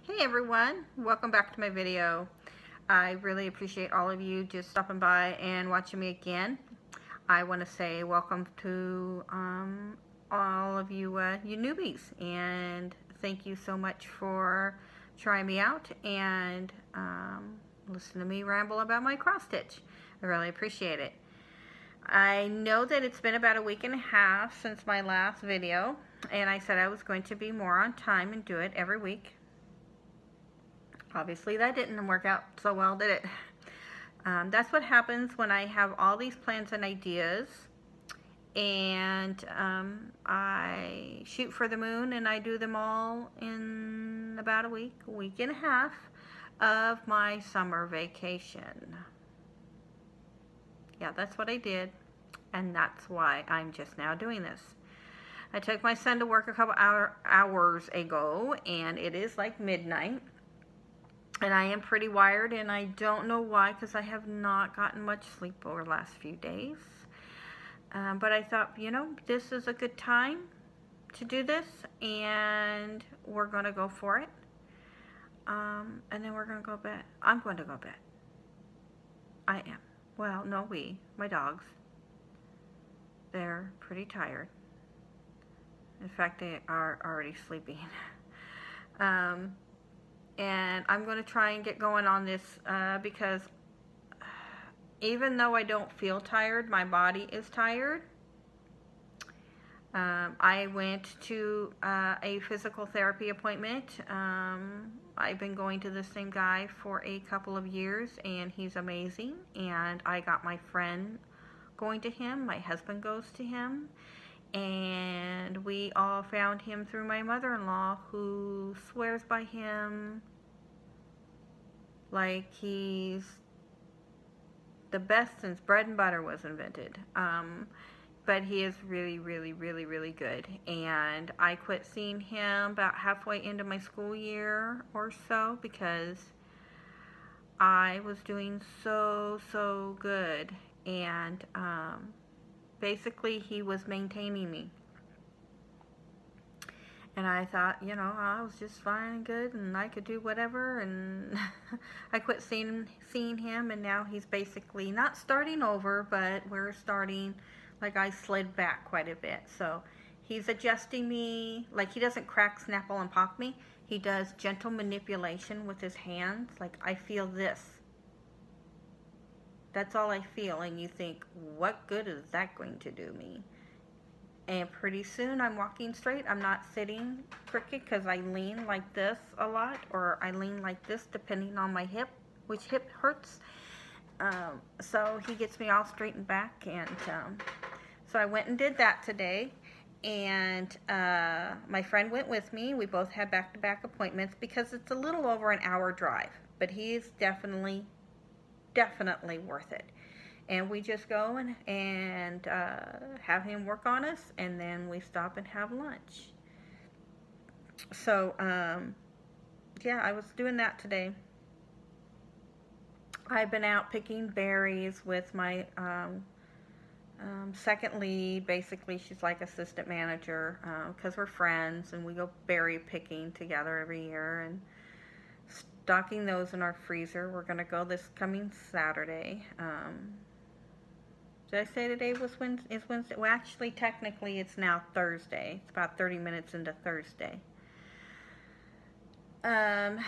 Hey everyone, welcome back to my video. I really appreciate all of you just stopping by and watching me again. I want to say welcome to all of you you newbies, and thank you so much for trying me out and listen to me ramble about my cross stitch. I really appreciate it. I know that it's been about a week and a half since my last video, and I said I was going to be more on time and do it every week. Obviously that didn't work out so well, did it? That's what happens when I have all these plans and ideas and I shoot for the moon and I do them all in about a week and a half of my summer vacation. Yeah, that's what I did, and that's why I'm just now doing this. I took my son to work a couple hours ago, and it is like midnight. And I am pretty wired, and I don't know why, because I have not gotten much sleep over the last few days. But I thought, you know, this is a good time to do this, and we're going to go for it. And then we're going to go to bed. I'm going to go to bed. I am. Well, no, my dogs. They're pretty tired. In fact, they are already sleeping. And I'm going to try and get going on this because even though I don't feel tired, my body is tired. I went to a physical therapy appointment. I've been going to the same guy for a couple of years, and he's amazing. And I got my friend going to him. My husband goes to him. And we all found him through my mother-in-law, who swears by him like he's the best since bread and butter was invented. But he is really, really, really, really good. And I quit seeing him about halfway into my school year or so because I was doing so good. And basically he was maintaining me. And I thought, you know, I was just fine and good and I could do whatever, and I quit seeing him, and now he's basically not starting over, but we're starting, like, I slid back quite a bit. So he's adjusting me. Like, he doesn't crack, snapple, and pop me. He does gentle manipulation with his hands. Like, I feel this. That's all I feel, and you think, what good is that going to do me? And pretty soon I'm walking straight. I'm not sitting crooked because I lean like this a lot, or I lean like this depending on my hip, which hip hurts. So he gets me all straightened back, and so I went and did that today. And my friend went with me. We both had back-to-back appointments because it's a little over an hour drive, but he's definitely worth it. And we just go and have him work on us, and then we stop and have lunch. So, yeah, I was doing that today. I've been out picking berries with my second lead. Basically, she's like assistant manager because we're friends, and we go berry picking together every year and stocking those in our freezer. We're going to go this coming Saturday. Did I say today was Wednesday? It's Wednesday. Well, actually, technically, it's now Thursday. It's about 30 minutes into Thursday. I've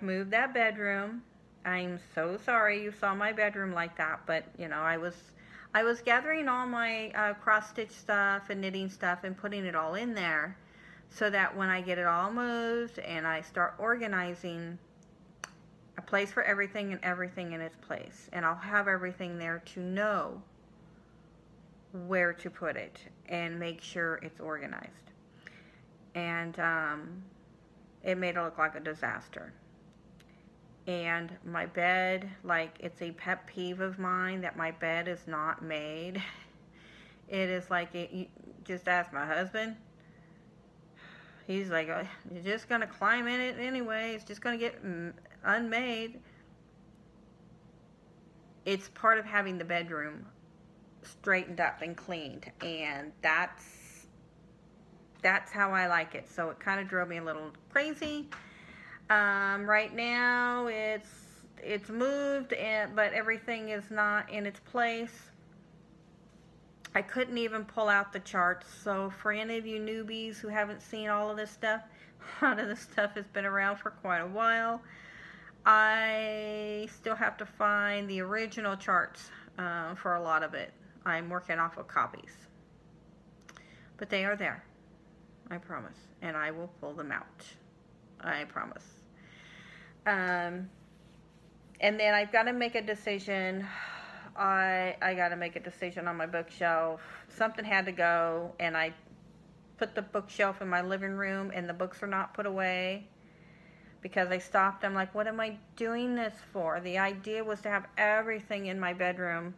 moved that bedroom. I'm so sorry you saw my bedroom like that, but you know, I was gathering all my cross stitch stuff and knitting stuff and putting it all in there, so that when I get it all moved and I start organizing, a place for everything and everything in its place, and I'll have everything there to know where to put it and make sure it's organized. And it made it look like a disaster. And my bed, like, it's a pet peeve of mine that my bed is not made. It is like, you just ask my husband. He's like, oh, you're just gonna climb in it anyway. It's just gonna get unmade. It's part of having the bedroom straightened up and cleaned, and that's That's how I like it. So it kind of drove me a little crazy. Right now it's moved, but everything is not in its place. I couldn't even pull out the charts. So for any of you newbies who haven't seen all of this stuff, a lot of this stuff has been around for quite a while. I still have to find the original charts for a lot of it. I'm working off of copies. But they are there. I promise. And I will pull them out. I promise. And then I've got to make a decision. I got to make a decision on my bookshelf. Something had to go, and I put the bookshelf in my living room, and the books are not put away because I stopped. I'm like, what am I doing this for? The idea was to have everything in my bedroom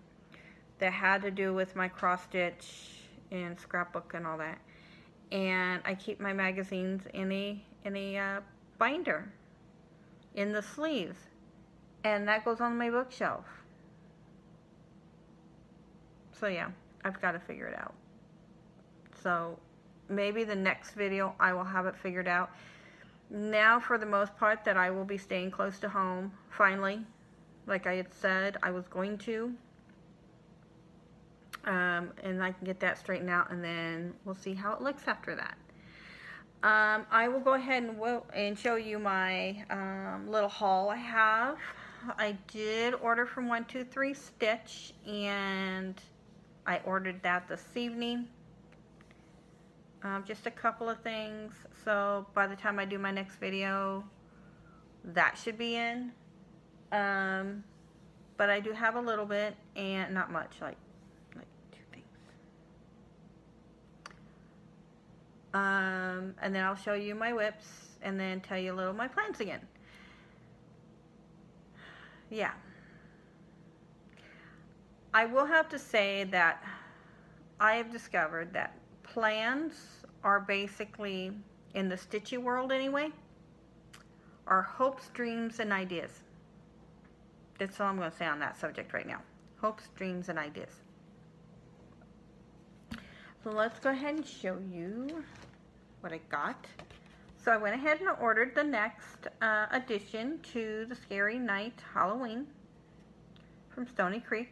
that had to do with my cross stitch and scrapbook and all that. And I keep my magazines in a binder in the sleeves, and that goes on my bookshelf. So yeah, I've got to figure it out. So maybe the next video I will have it figured out. Now for the most part that I will be staying close to home, finally, like I had said I was going to. And I can get that straightened out, and then we'll see how it looks after that. I will go ahead and show you my little haul I have. I did order from 123 Stitch, and I ordered that this evening. Just a couple of things, so by the time I do my next video, that should be in. But I do have a little bit, and not much, like 2 things. And then I'll show you my whips, and then tell you a little of my plans again. Yeah. I will have to say that I have discovered that plans are basically, in the stitchy world anyway, are hopes, dreams, and ideas. That's all I'm going to say on that subject right now. Hopes, dreams, and ideas. So let's go ahead and show you what I got. So I went ahead and ordered the next addition to the Scary Night Halloween from Stony Creek.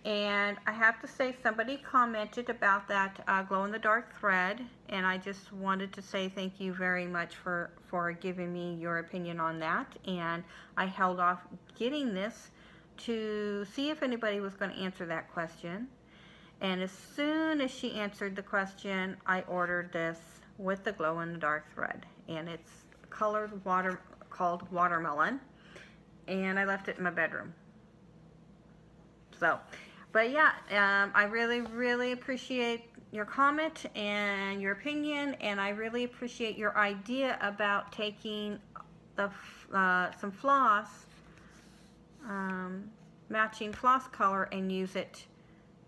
And I have to say, somebody commented about that glow-in-the-dark thread, and I just wanted to say thank you very much for giving me your opinion on that. And I held off getting this to see if anybody was going to answer that question. And as soon as she answered the question, I ordered this with the glow-in-the-dark thread. And it's colored called Watermelon. And I left it in my bedroom. So, but yeah, I really, really appreciate your comment and your opinion, and I really appreciate your idea about taking the some floss, matching floss color, and use it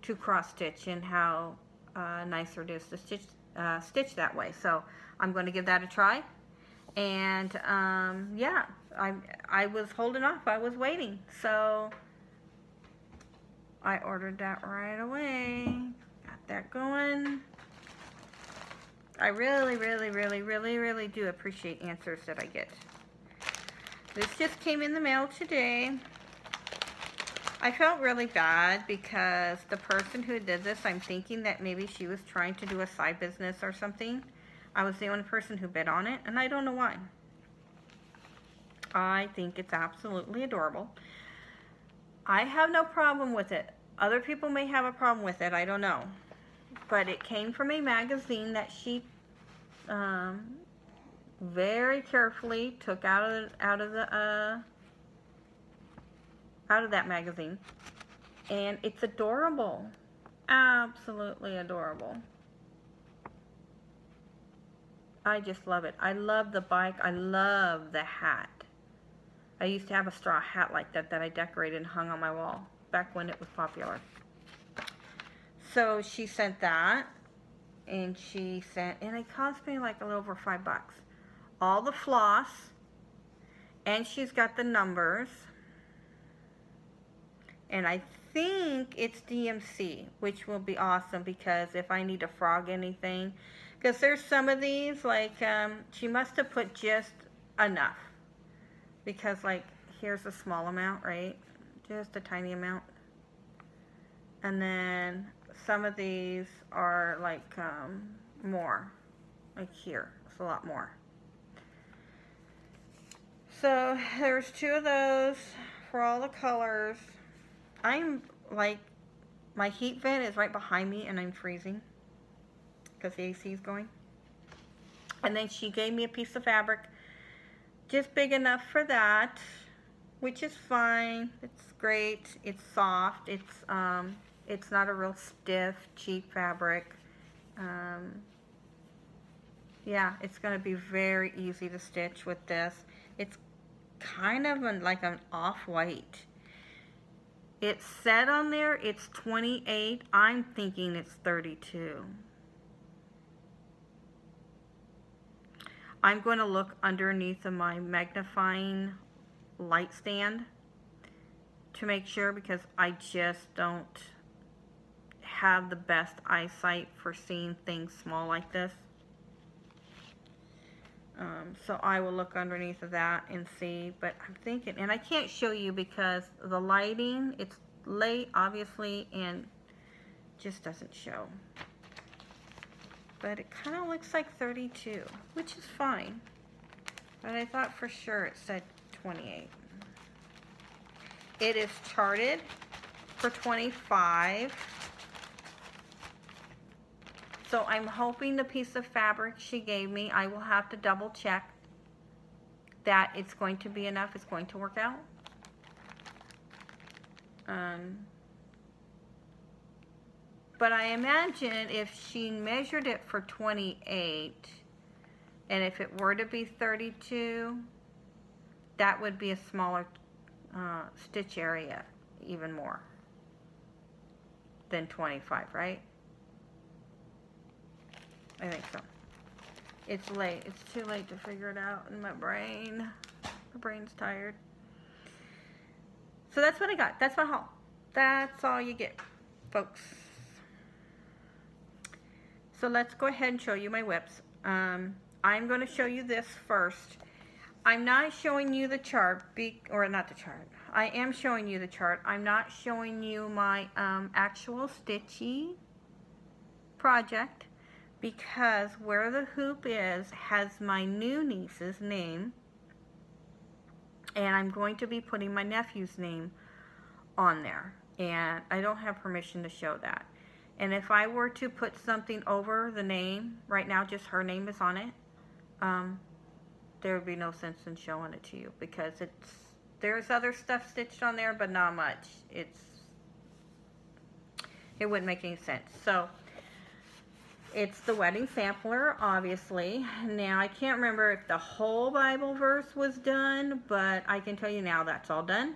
to cross stitch, and how nicer it is to stitch that way. So I'm going to give that a try. And yeah, I was holding off. I was waiting. So I ordered that right away. Got that going. I really, really, really, really, really do appreciate answers that I get. This just came in the mail today. I felt really bad because the person who did this, I'm thinking that maybe she was trying to do a side business or something. I was the only person who bid on it, and I don't know why. I think it's absolutely adorable. I have no problem with it. Other people may have a problem with it, I don't know. But it came from a magazine that she very carefully took out of that magazine. And it's adorable. Absolutely adorable. I just love it. I love the bike. I love the hat. I used to have a straw hat like that I decorated and hung on my wall back when it was popular. So she sent that, and it cost me like a little over $5. All the floss, and she's got the numbers, and I think it's DMC, which will be awesome because if I need to frog anything, because there's some of these, like, she must have put just enough. Because, like, here's a small amount, right? Just a tiny amount. And then some of these are, like, more. Like here, it's a lot more. So, there's 2 of those for all the colors. I'm, like, my heat vent is right behind me and I'm freezing because the AC is going. And then she gave me a piece of fabric just big enough for that, which is fine. It's great. It's soft. It's not a real stiff, cheap fabric. Yeah, it's going to be very easy to stitch with this. It's kind of like an off-white. It said on there it's 28. I'm thinking it's 32. I'm going to look underneath of my magnifying light stand to make sure, because I just don't have the best eyesight for seeing things small like this. So I will look underneath of that and see, but I'm thinking, and I can't show you because the lighting, it's late obviously and just doesn't show. But it kind of looks like 32, which is fine. But I thought for sure it said 28. It is charted for 25. So I'm hoping the piece of fabric she gave me, I will have to double check that it's going to be enough, it's going to work out. But I imagine if she measured it for 28, and if it were to be 32, that would be a smaller stitch area, even more than 25, right? I think so. It's late. It's too late to figure it out in my brain. My brain's tired. So that's what I got. That's my haul. That's all you get, folks. So let's go ahead and show you my whips. I'm going to show you this first. I'm not showing you the chart, or not the chart. I am showing you the chart. I'm not showing you my actual stitchy project, because where the hoop is has my new niece's name, and I'm going to be putting my nephew's name on there, and I don't have permission to show that. And if I were to put something over the name, right now just her name is on it, there would be no sense in showing it to you, because there's other stuff stitched on there, but not much. It wouldn't make any sense. So it's the wedding sampler, obviously. Now, I can't remember if the whole Bible verse was done, but I can tell you now that's all done.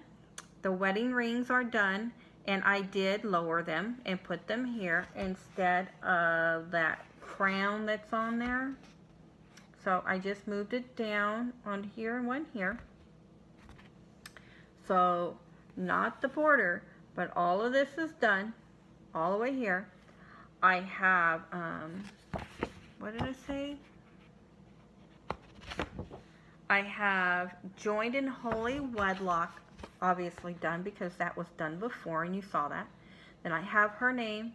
The wedding rings are done, and I did lower them and put them here instead of that crown that's on there. So I just moved it down on here and one here. So not the border, but all of this is done, all the way here. I have, what did I say? I have joined in holy wedlock, obviously done, because that was done before and you saw that. Then I have her name,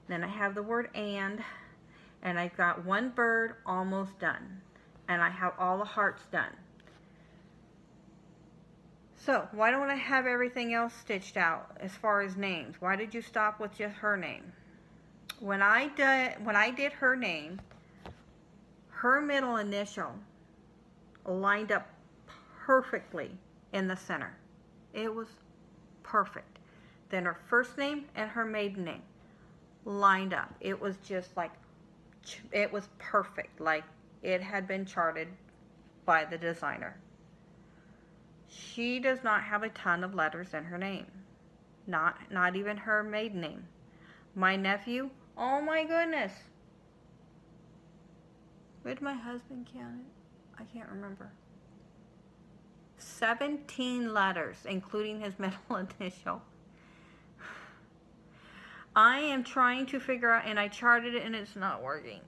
then I have the word and I've got one bird almost done, and I have all the hearts done. So why don't I have everything else stitched out as far as names? Why did you stop with just her name? When I did her name, her middle initial lined up perfectly in the center. It was perfect. Then her first name and her maiden name lined up. It was just like, it was perfect, like it had been charted by the designer. She does not have a ton of letters in her name. Not even her maiden name. My nephew, oh my goodness. Would my husband count it? I can't remember. 17 letters, including his middle initial. I am trying to figure out, and I charted it and it's not working.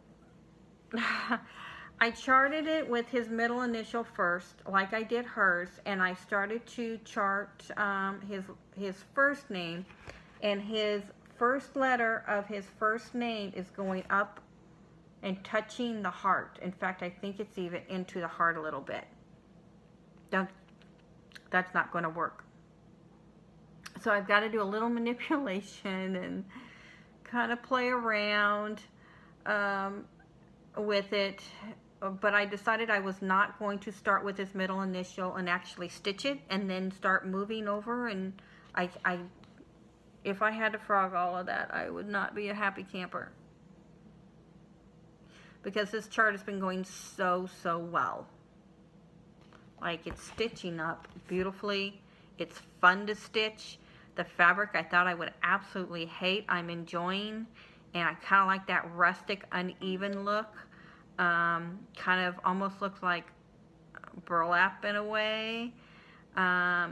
I charted it with his middle initial first, like I did hers, and I started to chart his first name, and his first letter of his first name is going up and touching the heart. In fact, I think it's even into the heart a little bit. That's not going to work. So I've got to do a little manipulation and kind of play around with it. But I decided I was not going to start with his middle initial and actually stitch it and then start moving over. And if I had to frog all of that, I would not be a happy camper. Because this chart has been going so well. Like, it's stitching up beautifully. It's fun to stitch. The fabric I thought I would absolutely hate, I'm enjoying. And I kind of like that rustic, uneven look. Kind of almost looks like burlap in a way. But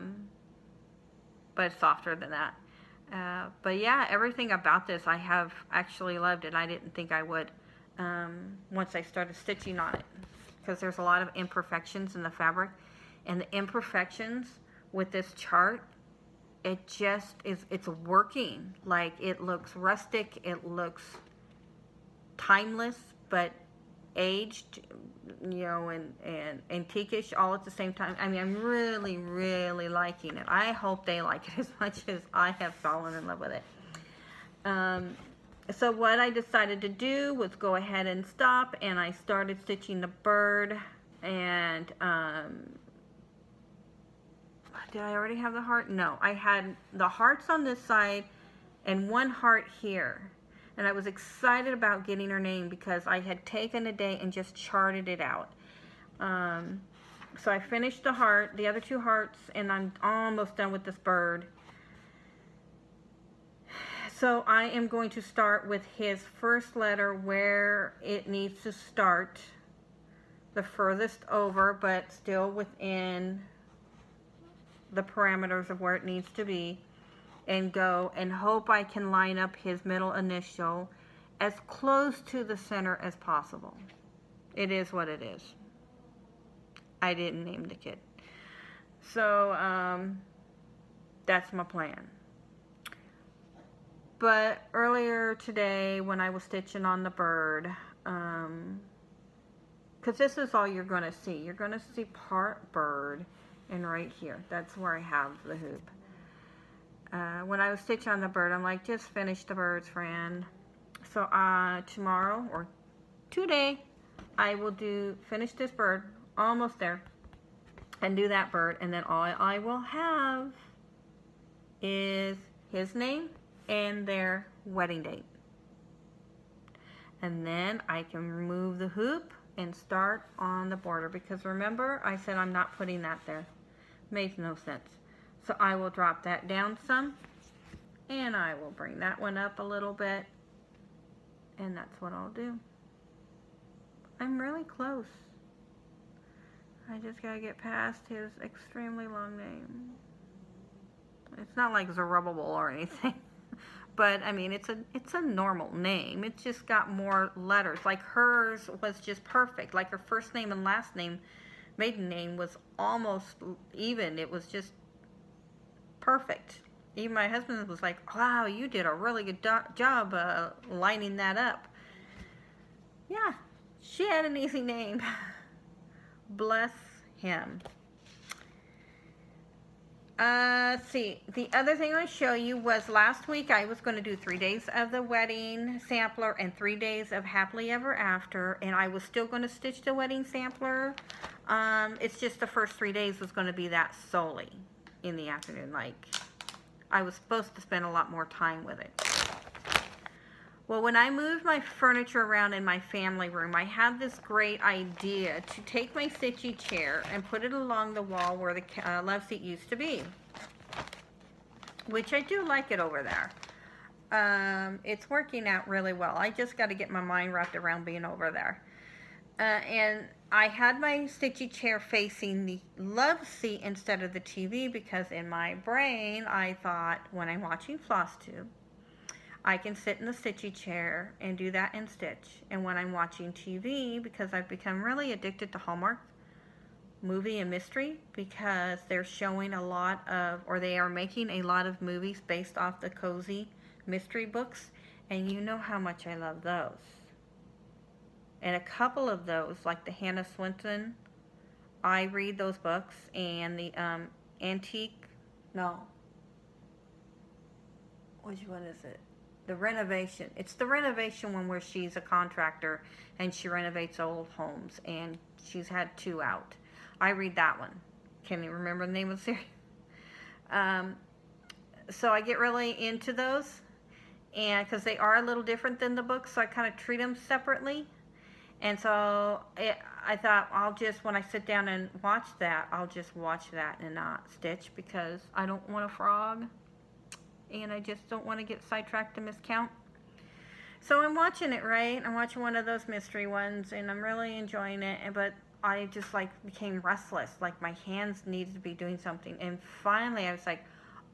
it's softer than that. But yeah, everything about this I have actually loved, and I didn't think I would once I started stitching on it. Because there's a lot of imperfections in the fabric. And the imperfections with this chart, it just is, it's working. Like, it looks rustic, it looks timeless, but aged, you know, and antique-ish all at the same time. I mean, I'm really liking it. I hope they like it as much as I have fallen in love with it. So what I decided to do was go ahead and stop, and I started stitching the bird. And did I already have the heart? No, I had the hearts on this side and one heart here. And I was excited about getting her name because I had taken a day and just charted it out. So I finished the heart, the other two hearts, and I'm almost done with this bird. So I am going to start with his first letter where it needs to start, the furthest over, but still within the parameters of where it needs to be, and go and hope I can line up his middle initial as close to the center as possible. It is what it is. I didn't name the kid. So that's my plan. But earlier today when I was stitching on the bird, because this is all you're going to see. You're going to see part bird, and right here, that's where I have the hoop. When I was stitching on the bird, I'm like, just finish the birds, friend. So tomorrow, or today, I will finish this bird, almost there, and do that bird, and then all I will have is his name and their wedding date. And then I can remove the hoop and start on the border, because remember I said I'm not putting that there. Makes no sense. So I will drop that down some, and I will bring that one up a little bit, and that's what I'll do. I'm really close. I just gotta get past his extremely long name. It's not like Zerubbabel or anything. But I mean, it's a normal name. It's just got more letters. Like hers was just perfect. Like her first name and last name, maiden name, was almost even. It was just perfect. Even my husband was like, "Wow, you did a really good job lining that up." Yeah, she had an easy name. Bless him. Let's see, the other thing I want to show you was last week I was going to do 3 days of the wedding sampler and 3 days of happily ever after, and I was still going to stitch the wedding sampler. It's just the first 3 days was going to be that solely in the afternoon. Like, I was supposed to spend a lot more time with it. Well, when I moved my furniture around in my family room, I had this great idea to take my stitchy chair and put it along the wall where the love seat used to be, which I do like it over there. It's working out really well. I just got to get my mind wrapped around being over there. And I had my stitchy chair facing the love seat instead of the TV, because in my brain I thought, when I'm watching FlossTube, I can sit in the stitchy chair and do that and stitch. And when I'm watching TV, because I've become really addicted to Hallmark movie and mystery, because they're showing a lot of, or they are making a lot of movies based off the cozy mystery books, and you know how much I love those. And a couple of those, like the Hannah Swenson, I read those books, and the which one is it? The Renovation. It's the Renovation one where she's a contractor and she renovates old homes, and she's had 2 out. I read that one. Can you remember the name of the series? So I get really into those, and because they are a little different than the books, so I kind of treat them separately. And so I thought, when I sit down and watch that, I'll just watch that and not stitch, because I don't want a frog, and I just don't want to get sidetracked and miscount. So I'm watching it, right? I'm watching one of those mystery ones, and I'm really enjoying it, but I just became restless, like my hands needed to be doing something. And finally I was like,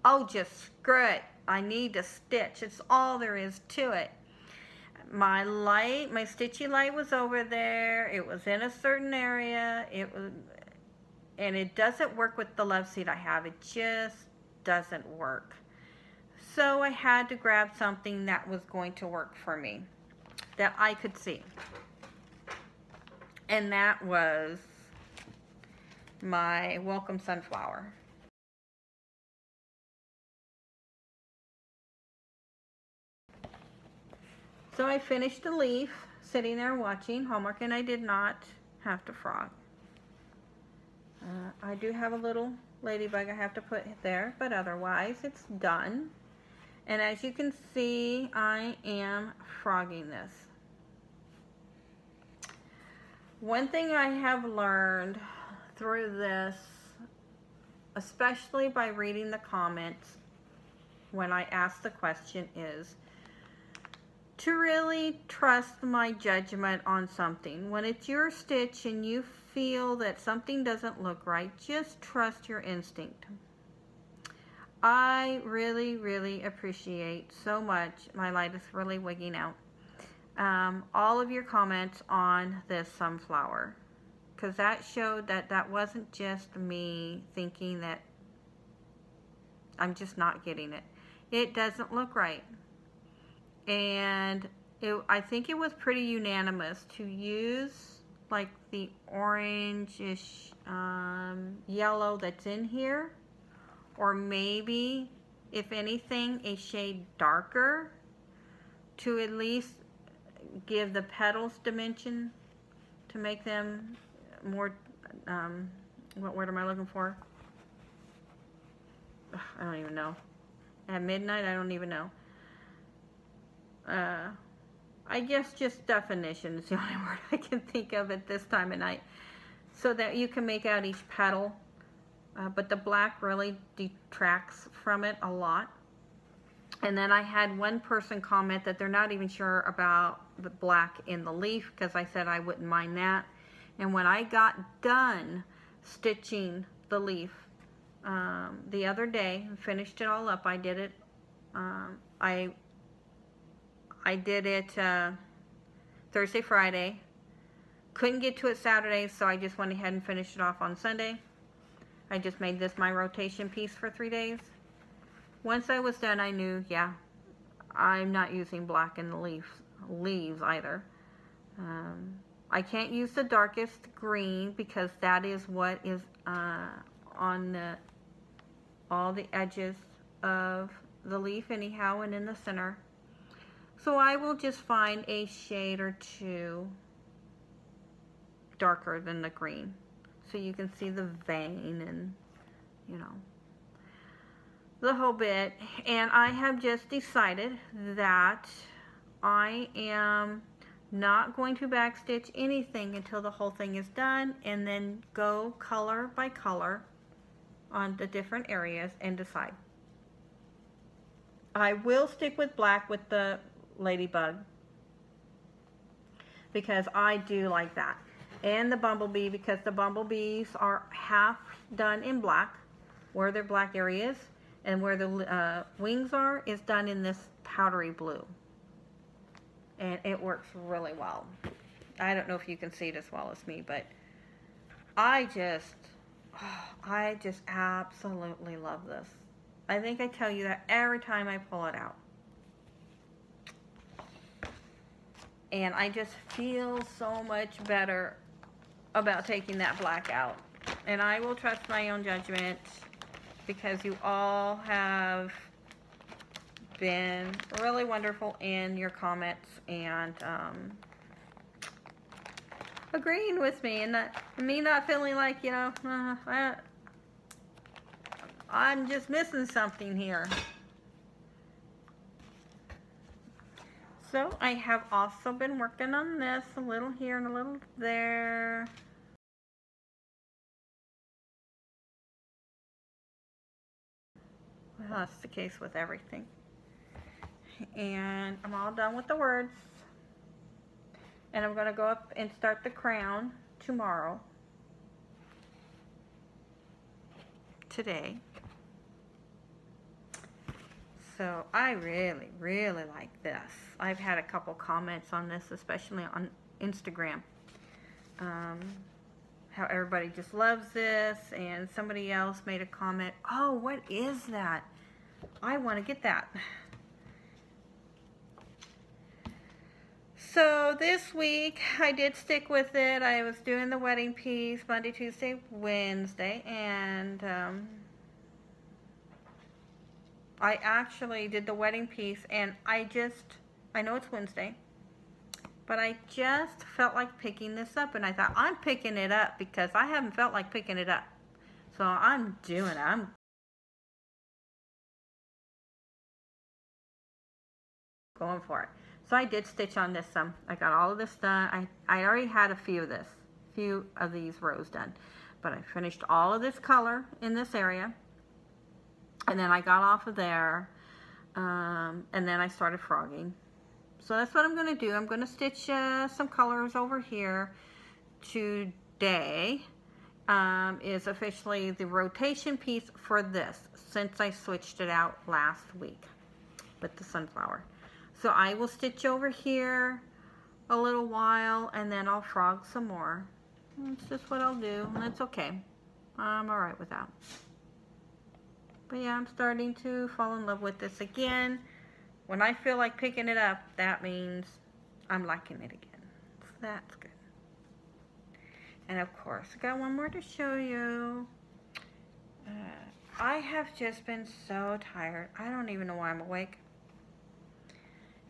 oh, just screw it, I need to stitch. It's all there is to it. My stitchy light was over there. It was in a certain area. And it doesn't work with the love seat I have. It just doesn't work. So I had to grab something that was going to work for me, that I could see. And that was my Welcome Sunflower. So I finished the leaf, sitting there watching Hallmark, and I did not have to frog. I do have a little ladybug I have to put there, but otherwise it's done. And as you can see, I am frogging this. One thing I have learned through this, especially by reading the comments when I ask the question, is to really trust my judgment on something. When it's your stitch and you feel that something doesn't look right, just trust your instinct. I really, really appreciate so much, my light is really wigging out, all of your comments on this sunflower, because that showed that that wasn't just me thinking that I'm just not getting it. It doesn't look right. And I think it was pretty unanimous to use like the orangish yellow that's in here, or maybe, if anything, a shade darker to at least give the petals dimension, to make them more, what word am I looking for? Ugh, I don't even know. At midnight, I don't even know. I guess just definition is the only word I can think of at this time of night, so that you can make out each petal. But the black really detracts from it a lot. And then I had one person comment that they're not even sure about the black in the leaf, because I said I wouldn't mind that. And when I got done stitching the leaf the other day, finished it all up, I did it, I did it Thursday, Friday. Couldn't get to it Saturday, so I just went ahead and finished it off on Sunday. I just made this my rotation piece for 3 days. Once I was done, I knew, yeah, I'm not using black in the leaves either. I can't use the darkest green, because that is what is on all the edges of the leaf anyhow, and in the center. So I will just find a shade or two darker than the green, so you can see the vein and, you know, the whole bit. And I have just decided that I am not going to backstitch anything until the whole thing is done, and then go color by color on the different areas and decide. I will stick with black with the ladybug, because I do like that, and the bumblebee, because the bumblebees are half done in black where their black areas, And where the wings are is done in this powdery blue. And it works really well. I don't know if you can see it as well as me, but I just absolutely love this. I think I tell you that every time I pull it out. And I just feel so much better about taking that black out. And I will trust my own judgment because you all have been really wonderful in your comments and agreeing with me, and me not feeling like, you know, I'm just missing something here. So I have also been working on this, a little here and a little there. Well, that's the case with everything. And I'm all done with the words. And I'm going to go up and start the crown tomorrow. Today. So I really, really like this. I've had a couple comments on this, especially on Instagram. How everybody just loves this, and somebody else made a comment, oh, what is that? I want to get that. So this week I did stick with it. I was doing the wedding piece Monday, Tuesday, Wednesday, and I actually did the wedding piece, and I know it's Wednesday, but I just felt like picking this up, and I thought, I'm picking it up because I haven't felt like picking it up. So I'm doing it. I'm going for it. So I did stitch on this some. I got all of this done. I already had a few of these rows done, but I finished all of this color in this area. And then I got off of there, and then I started frogging. So that's what I'm going to do. I'm going to stitch some colors over here. Today is officially the rotation piece for this, since I switched it out last week with the sunflower. So I will stitch over here a little while, and then I'll frog some more. That's just what I'll do, and that's okay. I'm alright with that. But yeah, I'm starting to fall in love with this again. When I feel like picking it up, that means I'm liking it again. So that's good. And of course, I got one more to show you. I have just been so tired. I don't even know why I'm awake.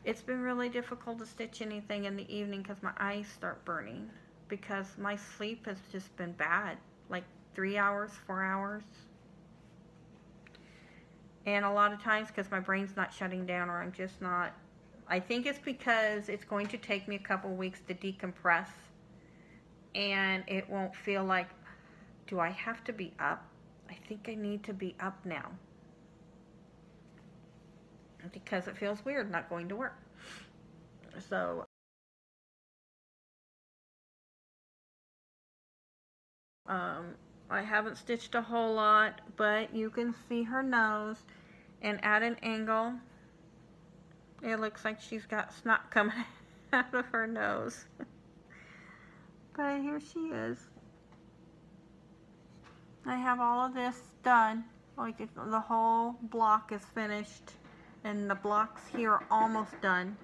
It's been really difficult to stitch anything in the evening because my eyes start burning. Because my sleep has just been bad. Like 3 hours, 4 hours. And a lot of times because my brain's not shutting down, or I'm just not. I think it's because it's going to take me a couple weeks to decompress. And it won't feel like, do I have to be up? I think I need to be up now. Because it feels weird not going to work. So I haven't stitched a whole lot, but you can see her nose, and at an angle it looks like she's got snot coming out of her nose. But here she is. I have all of this done. Like the whole block is finished, and the blocks here are almost done.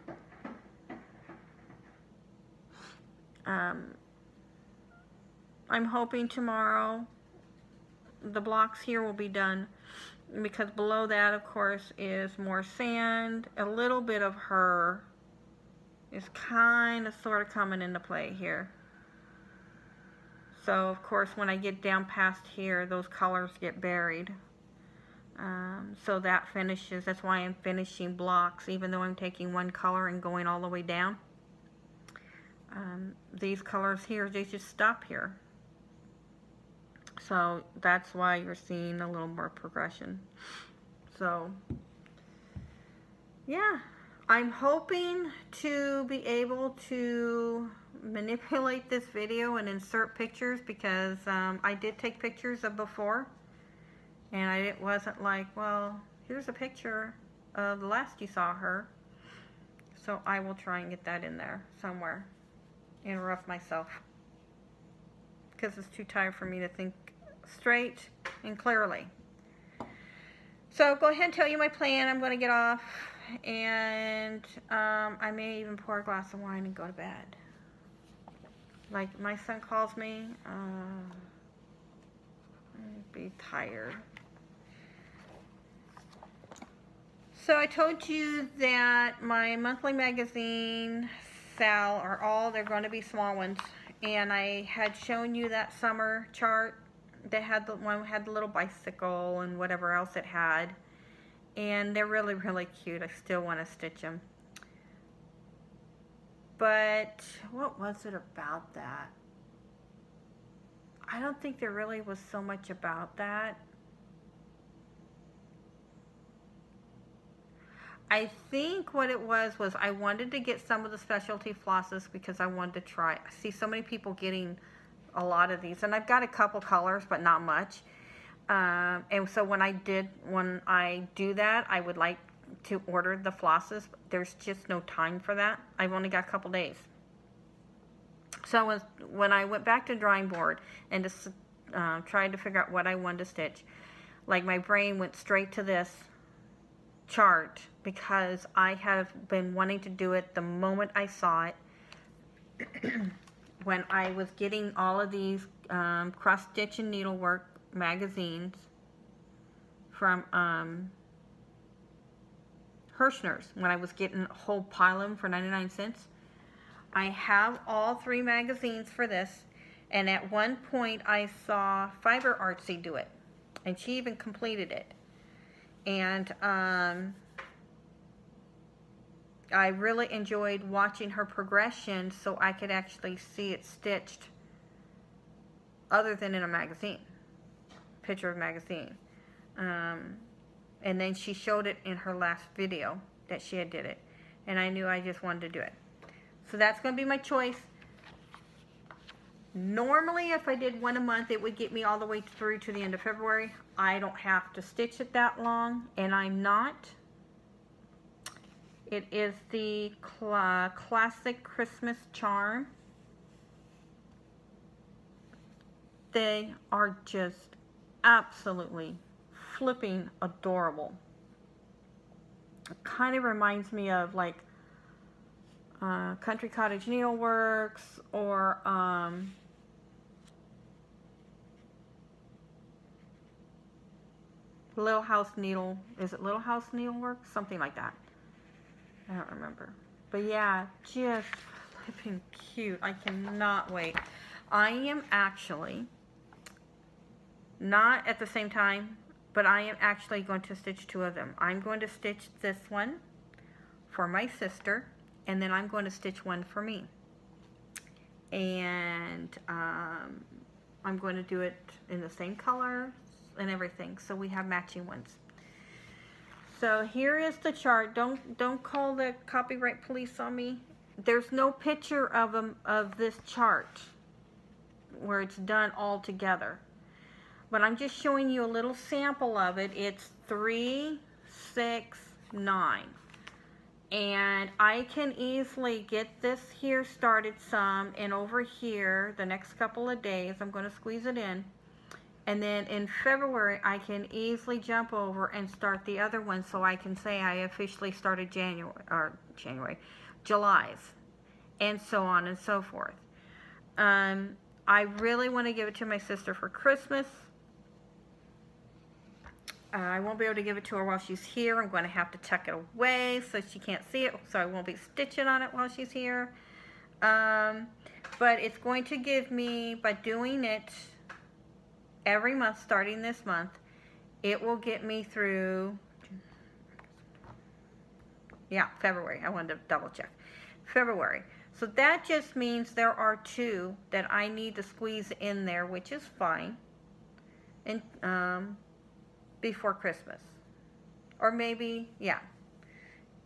I'm hoping tomorrow the blocks here will be done, because below that, of course, is more sand. A little bit of her is kind of sort of coming into play here. So of course when I get down past here, those colors get buried. So that finishes. That's why I'm finishing blocks, even though I'm taking one color and going all the way down. These colors here, they just stop here. So that's why you're seeing a little more progression. So yeah, I'm hoping to be able to manipulate this video and insert pictures, because I did take pictures of before, And it wasn't like, well, here's a picture of the last you saw her. So I will try and get that in there somewhere and rough myself, because it's too tired for me to think straight and clearly. So go ahead and tell you my plan. I'm going to get off, and I may even pour a glass of wine and go to bed. Like my son calls me, I'd be tired. So I told you that my monthly magazine sale they're going to be small ones, and I had shown you that summer chart that had the one had the little bicycle and whatever else it had, and they're really, really cute. I still want to stitch them. But what was it about that? I don't think there really was so much about that. I think what it was I wanted to get some of the specialty flosses because I wanted to try. I see so many people getting a lot of these, and I've got a couple colors, but not much. And so when I do that, I would like to order the flosses. There's just no time for that. I've only got a couple days. So when I went back to drawing board and just tried to figure out what I wanted to stitch, like my brain went straight to this chart because I have been wanting to do it the moment I saw it. When I was getting all of these cross stitch and needlework magazines from Hirschner's, when I was getting a whole pile of them for 99 cents. I have all 3 magazines for this, and at one point I saw Fiber Artsy do it, and she even completed it. And I really enjoyed watching her progression, so I could actually see it stitched other than in a magazine, picture of magazine. And then she showed it in her last video that she had did it, and I knew I just wanted to do it. So that's going to be my choice. Normally, if I did one a month, it would get me all the way through to the end of February. I don't have to stitch it that long, and I'm not. It is the Classic Christmas Charm. They are just absolutely flipping adorable. It kind of reminds me of like Country Cottage Needleworks or Little House Needle. Is it Little House Needleworks? Something like that. I don't remember. But yeah, just flipping cute. I cannot wait. I am actually not at the same time, but I am actually going to stitch 2 of them. I'm going to stitch this one for my sister, and then I'm going to stitch one for me. And I'm going to do it in the same color and everything, so we have matching ones. So here is the chart. Don't call the copyright police on me. There's no picture of this chart where it's done all together. But I'm just showing you a little sample of it. It's 3, 6, 9. And I can easily get this here started some, and over here the next couple of days I'm going to squeeze it in. And then in February I can easily jump over and start the other one, so I can say I officially started July's, and so on and so forth. I really want to give it to my sister for Christmas. I won't be able to give it to her while she's here. I'm going to have to tuck it away so she can't see it, so I won't be stitching on it while she's here. But it's going to give me, by doing it every month starting this month, it will get me through, yeah, February. I wanted to double check. February. So that just means there are 2 that I need to squeeze in there, which is fine. And before Christmas, or maybe, yeah.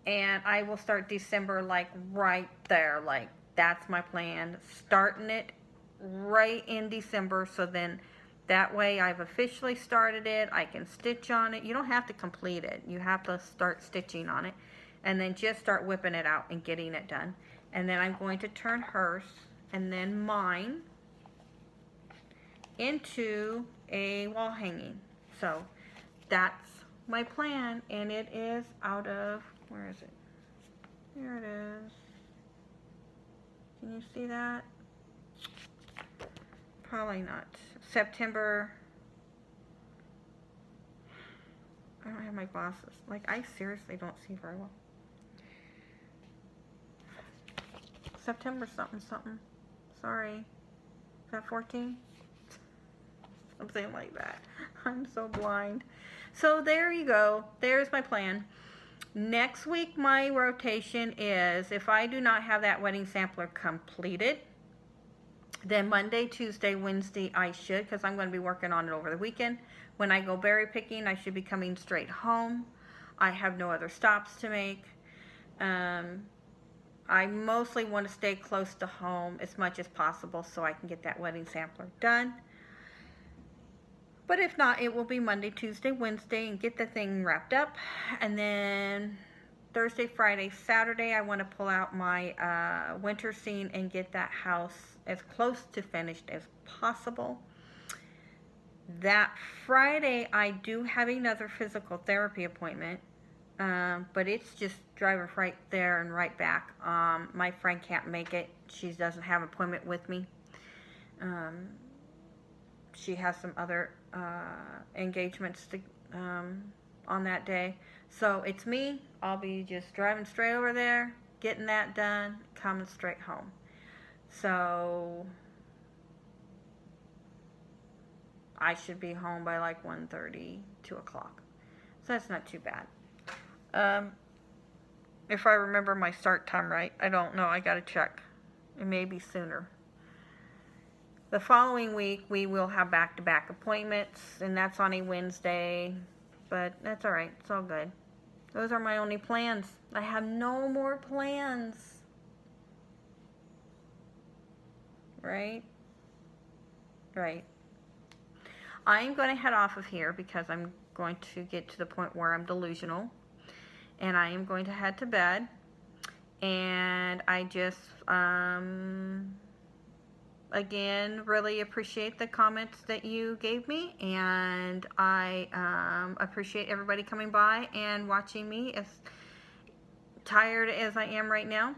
And I will start December like right there, like that's my plan, starting it right in December, so then That way I've officially started it. I can stitch on it. You don't have to complete it. You have to start stitching on it. And then just start whipping it out and getting it done. And then I'm going to turn hers and then mine into a wall hanging. So that's my plan. And it is out of, where is it? There it is. Can you see that? Probably not. September. I don't have my glasses. Like, I seriously don't see very well. September something something. Sorry. Is that 14? Something like that. I'm so blind. So there you go. There's my plan. Next week my rotation is, if I do not have that wedding sampler completed, then Monday, Tuesday, Wednesday I should, because I'm going to be working on it over the weekend. When I go berry picking, I should be coming straight home. I have no other stops to make. I mostly want to stay close to home as much as possible so I can get that wedding sampler done. But if not, it will be Monday, Tuesday, Wednesday, and get the thing wrapped up. And then Thursday, Friday, Saturday, I want to pull out my winter scene and get that house as close to finished as possible. That Friday, I do have another physical therapy appointment, but it's just driving right there and right back. My friend can't make it. She doesn't have an appointment with me. She has some other engagements to, on that day. So it's me. I'll be just driving straight over there, getting that done, coming straight home. So I should be home by like 1:30, 2 o'clock. So that's not too bad. If I remember my start time right. I don't know. I got to check. It may be sooner. The following week, we will have back-to-back appointments, and that's on a Wednesday, but that's all right. It's all good. Those are my only plans. I have no more plans. Right? Right. I'm going to head off of here because I'm going to get to the point where I'm delusional, and I am going to head to bed, and I just, again, really appreciate the comments that you gave me, and I appreciate everybody coming by and watching me, as tired as I am right now.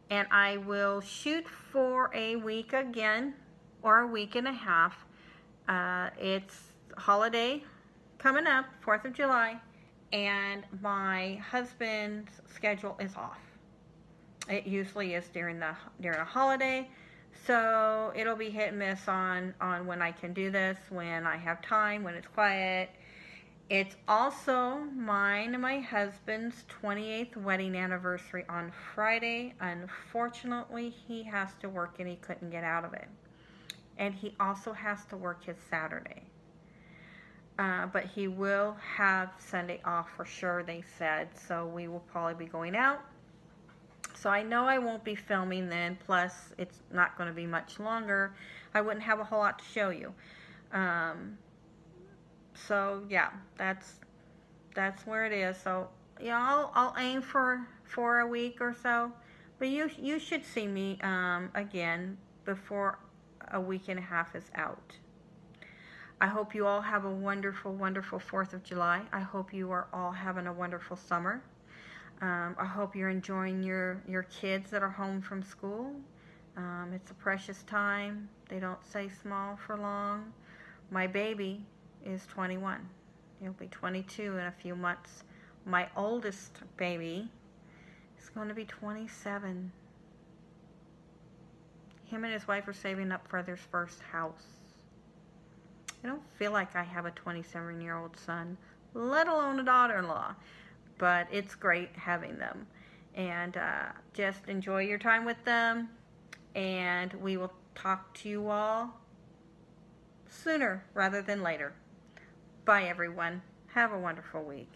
And I will shoot for a week again, or a week and a half. It's holiday coming up, 4th of July, and my husband's schedule is off. It usually is during a holiday. So it'll be hit and miss on when I can do this, when I have time, when it's quiet. It's also mine and my husband's 28th wedding anniversary on Friday. Unfortunately, he has to work and he couldn't get out of it. And he also has to work his Saturday. But he will have Sunday off for sure, they said. So we will probably be going out. So I know I won't be filming then, plus it's not going to be much longer. I wouldn't have a whole lot to show you. So yeah, that's where it is. So yeah, I'll aim for a week or so, but you should see me again before a week and a half is out. I hope you all have a wonderful, wonderful 4th of July. I hope you are all having a wonderful summer. I hope you're enjoying your kids that are home from school. It's a precious time. They don't stay small for long. My baby is 21. He'll be 22 in a few months. My oldest baby is going to be 27. Him and his wife are saving up for their first house. I don't feel like I have a 27-year-old son, let alone a daughter-in-law. But it's great having them. And just enjoy your time with them. And we will talk to you all sooner rather than later. Bye, everyone. Have a wonderful week.